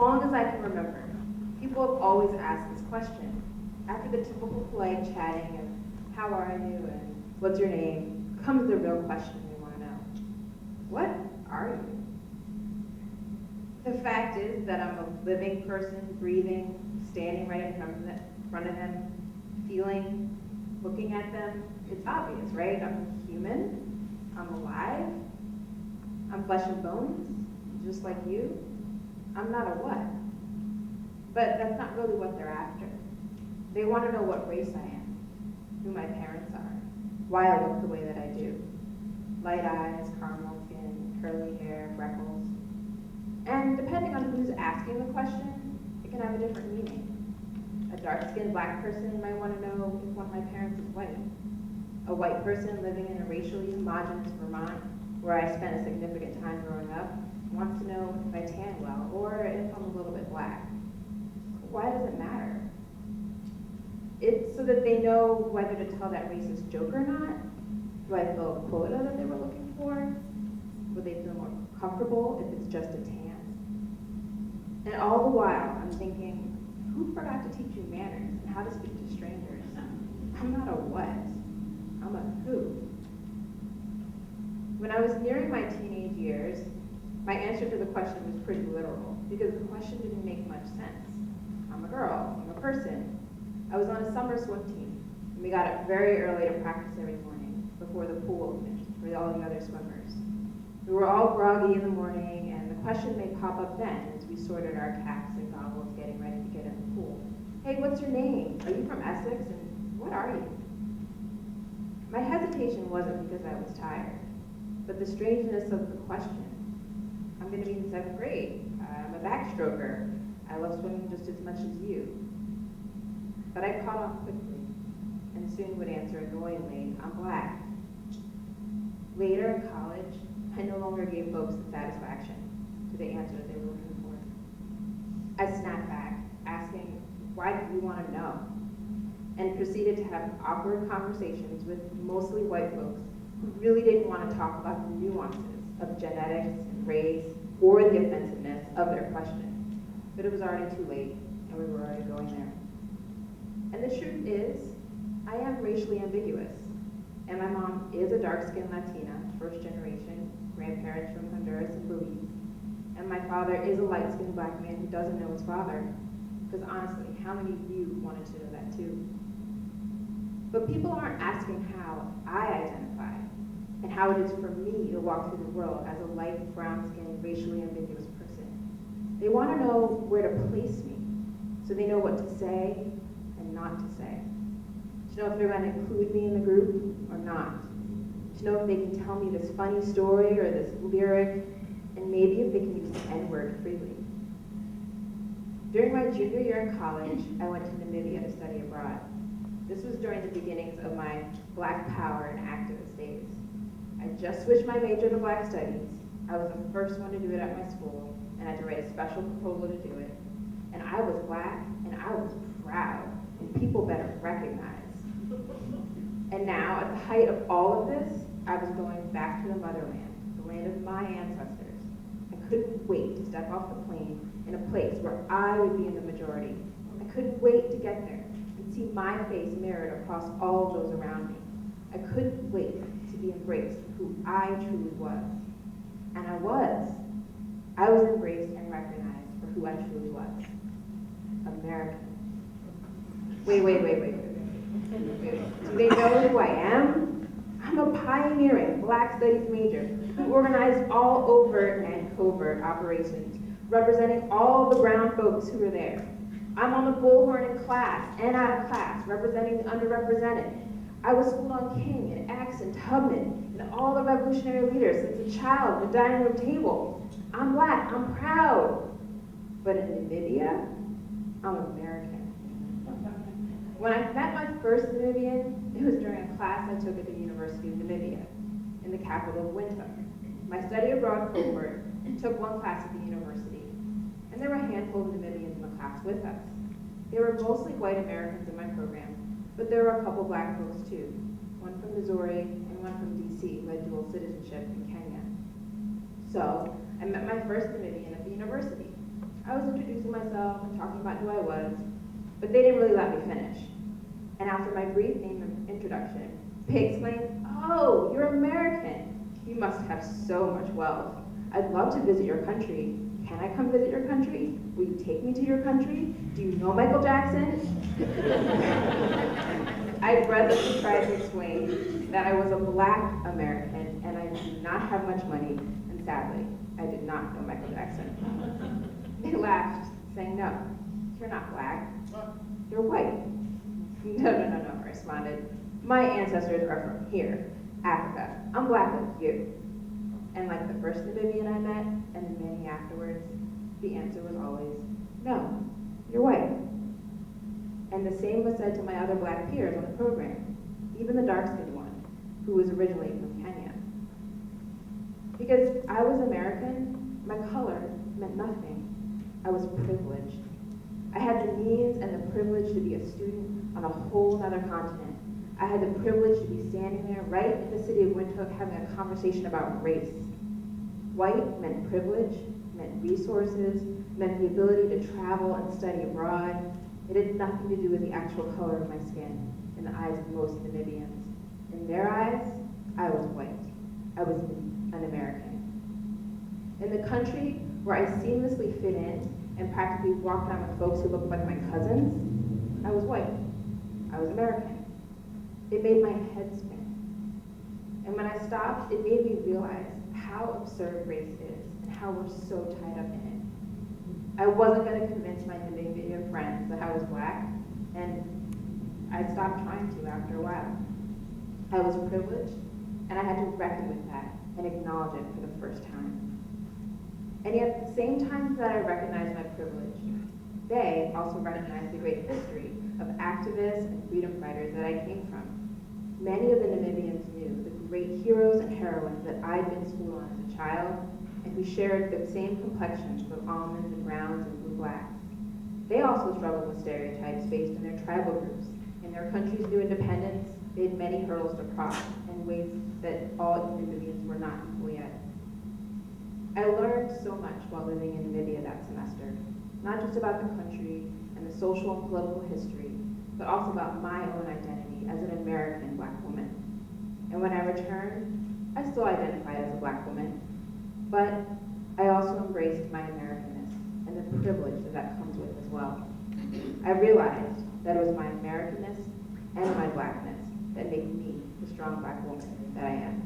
long as I can remember, people have always asked this question. After the typical polite chatting of how are you and what's your name, comes the real question we want to know. What are you? The fact is that I'm a living person, breathing, standing right in front of them, feeling, looking at them. It's obvious, right? I'm human, I'm alive, I'm flesh and bones, just like you. I'm not a what. But that's not really what they're after. They want to know what race I am, who my parents are, why I look the way that I do. Light eyes, caramel skin, curly hair, freckles. And depending on who's asking the question, it can have a different meaning. A dark-skinned black person might want to know if one of my parents is white. A white person living in a racially homogenous Vermont, where I spent a significant time growing up, wants to know if I tan well, or if I'm a little bit black. Why does it matter? It's so that they know whether to tell that racist joke or not. Do I fill a quota that they were looking for? Would they feel more comfortable if it's just a tan? And all the while, I'm thinking, who forgot to teach you manners and how to speak to strangers? I'm not a what, I'm a who. When I was nearing my teenage years, my answer to the question was pretty literal, because the question didn't make much sense. I'm a girl, I'm a person. I was on a summer swim team, and we got up very early to practice every morning before the pool opened for all the other swimmers. We were all groggy in the morning, and the question may pop up then as we sorted our caps and goggles getting ready to get in the pool. Hey, what's your name? Are you from Essex? And what are you? My hesitation wasn't because I was tired, but the strangeness of the question. I'm going to be in 7th grade. I'm a backstroker. I love swimming just as much as you. But I caught on quickly, and soon would answer annoyingly, I'm black. Later in college, I no longer gave folks the satisfaction to the answer that they were looking for. I snapped back, asking, why do you want to know? And proceeded to have awkward conversations with mostly white folks who really didn't want to talk about the nuances of genetics and race or the offensiveness of their question. But it was already too late, and we were already going there. And the truth is, I am racially ambiguous. And my mom is a dark-skinned Latina, first generation, grandparents from Honduras and Belize. And my father is a light-skinned black man who doesn't know his father. Because honestly, how many of you wanted to know that too? But people aren't asking how I identify and how it is for me to walk through the world as a light, brown-skinned, racially ambiguous person. They want to know where to place me, so they know what to say and not to say. To know if they're going to include me in the group or not. To know if they can tell me this funny story or this lyric, and maybe if they can use the N-word freely. During my junior year in college, I went to Namibia to study abroad. This was during the beginnings of my Black Power and activist days. I just switched my major to Black Studies. I was the first one to do it at my school, and I had to write a special proposal to do it. And I was Black, and I was proud, and people better recognize. And now, at the height of all of this, I was going back to the motherland, the land of my ancestors. I couldn't wait to step off the plane in a place where I would be in the majority. I couldn't wait to get there and see my face mirrored across all of those around me. I couldn't wait to be embraced for who I truly was. And I was. I was embraced and recognized for who I truly was. American. Wait. Do they know who I am? I'm a pioneering Black Studies major who organized all overt and covert operations, representing all the brown folks who were there. I'm on the bullhorn in class and out of class, representing the underrepresented. I was schooled on King and X and Tubman and all the revolutionary leaders since a child at the dining room table. I'm Black, I'm proud. But in Namibia, I'm American. When I met my first Namibian, it was during a class I took at the University of Namibia, in the capital of Windhoek. My study abroad cohort took one class at the university, and there were a handful of Namibians in the class with us. They were mostly white Americans in my program, but there were a couple Black folks too, one from Missouri and one from DC who had dual citizenship in Kenya. So I met my first Namibian at the university. I was introducing myself and talking about who I was, but they didn't really let me finish. And after my brief name introduction, they exclaimed, "Oh, you're American. You must have so much wealth. I'd love to visit your country. Can I come visit your country? Will you take me to your country? Do you know Michael Jackson?" I breathlessly tried to explain that I was a Black American and I did not have much money, and sadly, I did not know Michael Jackson. They laughed, saying, "No, you're not Black, you're white." No, I responded. "My ancestors are from here, Africa. I'm Black like you." And like the first Namibian I met, and many afterwards, the answer was always, "No, you're white." And the same was said to my other Black peers on the program, even the dark-skinned one, who was originally from Kenya. Because I was American, my color meant nothing. I was privileged. I had the means and the privilege to be a student on a whole other continent. I had the privilege to be standing there right in the city of Windhoek having a conversation about race. White meant privilege, meant resources, meant the ability to travel and study abroad. It had nothing to do with the actual color of my skin in the eyes of most Namibians. In their eyes, I was white. I was an American. In the country where I seamlessly fit in and practically walked around with folks who looked like my cousins, I was white. I was American. It made my head spin. And when I stopped, it made me realize how absurd race is and how we're so tied up in it. I wasn't going to convince my Namibian friends that I was Black, and I stopped trying to after a while. I was privileged, and I had to reckon with that and acknowledge it for the first time. And yet, at the same time that I recognized my privilege, they also recognized the great history of activists and freedom fighters that I came from. Many of the Namibians knew the great heroes and heroines that I'd been schooled on as a child, and who shared the same complexions of almonds and browns and blue blacks. They also struggled with stereotypes based on their tribal groups. In their country's new independence, they had many hurdles to cross in ways that all Namibians were not equal yet. I learned so much while living in Namibia that semester, not just about the country and the social and political history, but also about my own identity as an American Black woman. And when I returned, I still identified as a Black woman, but I also embraced my Americanness and the privilege that comes with as well. I realized that it was my Americanness and my Blackness that made me the strong Black woman that I am.